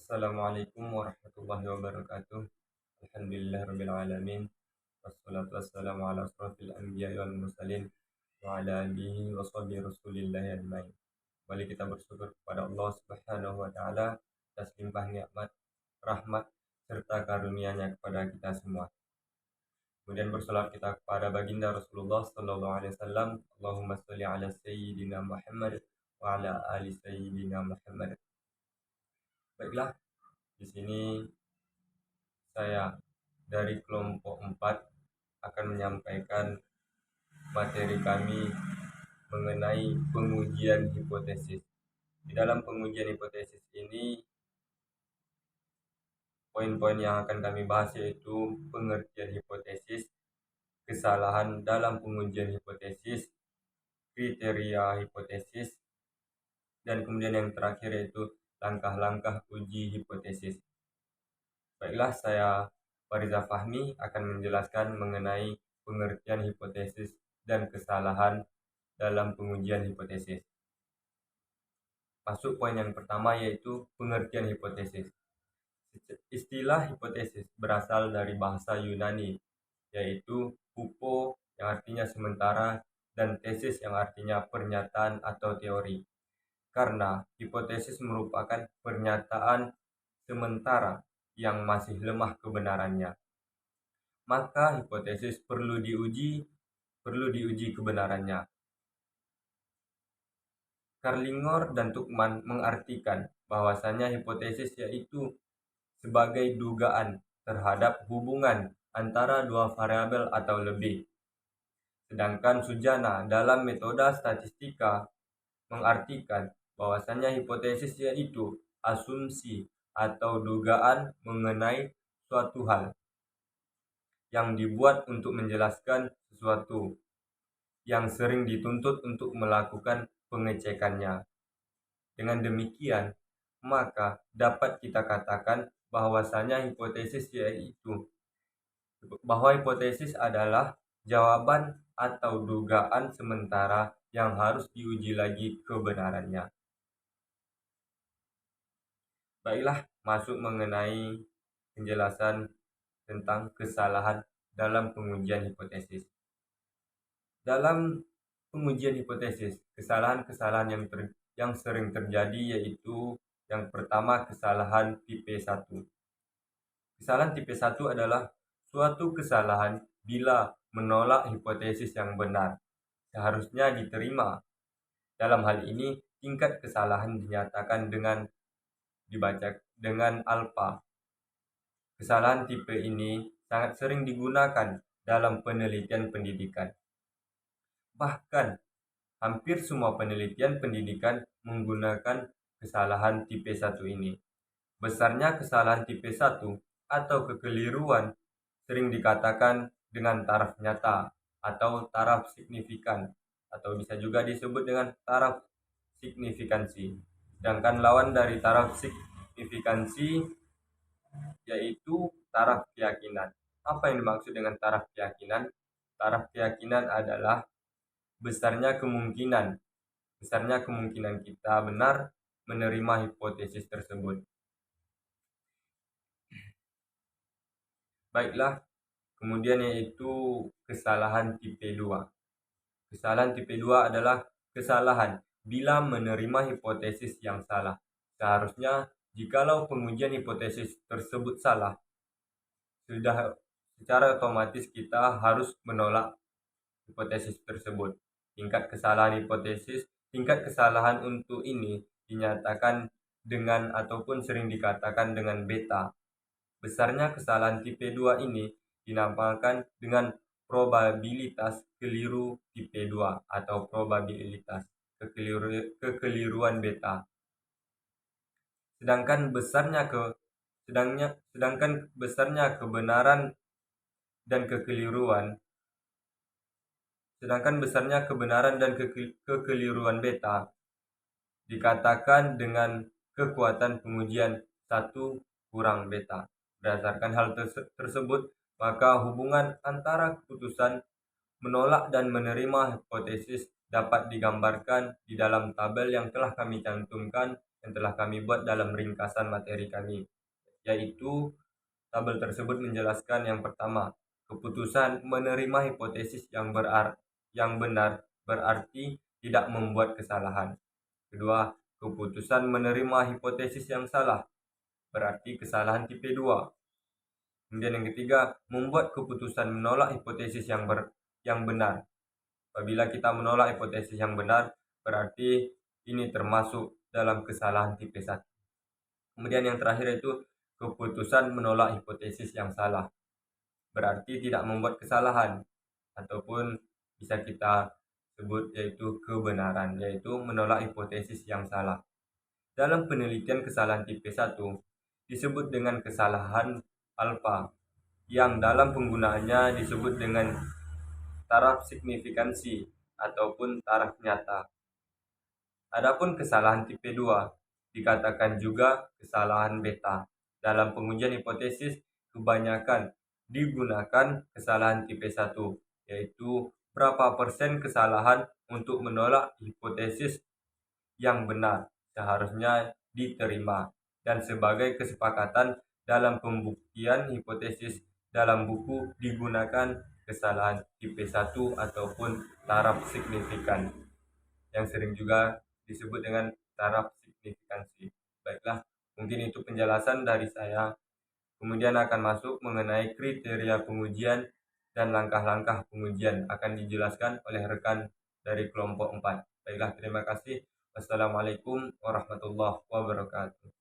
Assalamualaikum warahmatullahi wabarakatuh. Alhamdulillahirabbil alamin. Wassalatu wassalamu ala asrofil anbiya'i wal mursalin wa ala alihi wa sahbihi rasulillahi ajmain. Kembali kita bersyukur kepada Allah Subhanahu wa taala atas limpah nikmat, rahmat serta karunia-Nya kepada kita semua. Kemudian bersolawat kita kepada baginda Rasulullah sallallahu alaihi wasallam. Allahumma shalli ala sayyidina Muhammad wa ala ali sayyidina Muhammad. Baiklah, di sini saya dari kelompok 4 akan menyampaikan materi kami mengenai pengujian hipotesis. Di dalam pengujian hipotesis ini, poin-poin yang akan kami bahas yaitu pengertian hipotesis, kesalahan dalam pengujian hipotesis, kriteria hipotesis, dan kemudian yang terakhir yaitu langkah-langkah uji hipotesis. Baiklah, saya Fariza Fahmi akan menjelaskan mengenai pengertian hipotesis dan kesalahan dalam pengujian hipotesis. Masuk poin yang pertama yaitu pengertian hipotesis. Istilah hipotesis berasal dari bahasa Yunani, yaitu hupo yang artinya sementara dan tesis yang artinya pernyataan atau teori. Karena hipotesis merupakan pernyataan sementara yang masih lemah kebenarannya, maka hipotesis perlu diuji kebenarannya. Karlingor dan Tukman mengartikan bahwasanya hipotesis yaitu sebagai dugaan terhadap hubungan antara dua variabel atau lebih. Sedangkan Sujana dalam metode statistika mengartikan bahwasanya hipotesis yaitu asumsi atau dugaan mengenai suatu hal yang dibuat untuk menjelaskan sesuatu yang sering dituntut untuk melakukan pengecekannya. Dengan demikian, maka dapat kita katakan bahwasanya hipotesis adalah jawaban atau dugaan sementara yang harus diuji lagi kebenarannya. Baiklah, masuk mengenai penjelasan tentang kesalahan dalam pengujian hipotesis. Dalam pengujian hipotesis, kesalahan-kesalahan yang sering terjadi yaitu yang pertama, kesalahan tipe 1. Kesalahan tipe 1 adalah suatu kesalahan bila menolak hipotesis yang benar seharusnya diterima. Dalam hal ini, tingkat kesalahan dinyatakan dibaca dengan alfa. Kesalahan tipe ini sangat sering digunakan dalam penelitian pendidikan. Bahkan, hampir semua penelitian pendidikan menggunakan kesalahan tipe 1 ini. Besarnya kesalahan tipe 1 atau kekeliruan sering dikatakan dengan taraf nyata atau taraf signifikan, atau bisa juga disebut dengan taraf signifikansi. Sedangkan lawan dari taraf signifikansi yaitu taraf keyakinan. Apa yang dimaksud dengan taraf keyakinan? Taraf keyakinan adalah besarnya kemungkinan kita benar menerima hipotesis tersebut. Baiklah, kemudian yaitu kesalahan tipe 2. Kesalahan tipe 2 adalah kesalahan bila menerima hipotesis yang salah. Seharusnya jikalau pengujian hipotesis tersebut salah, sudah secara otomatis kita harus menolak hipotesis tersebut. Tingkat kesalahan untuk ini dinyatakan dengan ataupun sering dikatakan dengan beta. Besarnya kesalahan tipe 2 ini dinamakan dengan probabilitas keliru tipe 2 atau probabilitas kekeliruan beta. Sedangkan besarnya kebenaran dan kekeliruan beta dikatakan dengan kekuatan pengujian 1 kurang beta. Berdasarkan hal tersebut, maka hubungan antara keputusan menolak dan menerima hipotesis dapat digambarkan di dalam tabel yang telah kami cantumkan yang telah kami buat dalam ringkasan materi kami, yaitu tabel tersebut menjelaskan yang pertama, keputusan menerima hipotesis yang benar berarti tidak membuat kesalahan. Kedua, keputusan menerima hipotesis yang salah berarti kesalahan tipe 2. Kemudian yang ketiga, membuat keputusan menolak hipotesis yang benar. Apabila kita menolak hipotesis yang benar, berarti ini termasuk dalam kesalahan tipe 1. Kemudian yang terakhir itu keputusan menolak hipotesis yang salah. Berarti tidak membuat kesalahan, ataupun bisa kita sebut yaitu kebenaran, yaitu menolak hipotesis yang salah. Dalam penelitian kesalahan tipe 1 disebut dengan kesalahan alfa, yang dalam penggunaannya disebut dengan taraf signifikansi ataupun taraf nyata. Adapun kesalahan tipe 2 dikatakan juga kesalahan beta. Dalam pengujian hipotesis kebanyakan digunakan kesalahan tipe 1, yaitu berapa persen kesalahan untuk menolak hipotesis yang benar seharusnya diterima, dan sebagai kesepakatan dalam pembuktian hipotesis dalam buku digunakan kesalahan tipe 1 ataupun taraf signifikan, yang sering juga disebut dengan taraf signifikansi. Baiklah, mungkin itu penjelasan dari saya. Kemudian akan masuk mengenai kriteria pengujian dan langkah-langkah pengujian akan dijelaskan oleh rekan dari kelompok 4. Baiklah, terima kasih. Wassalamualaikum warahmatullahi wabarakatuh.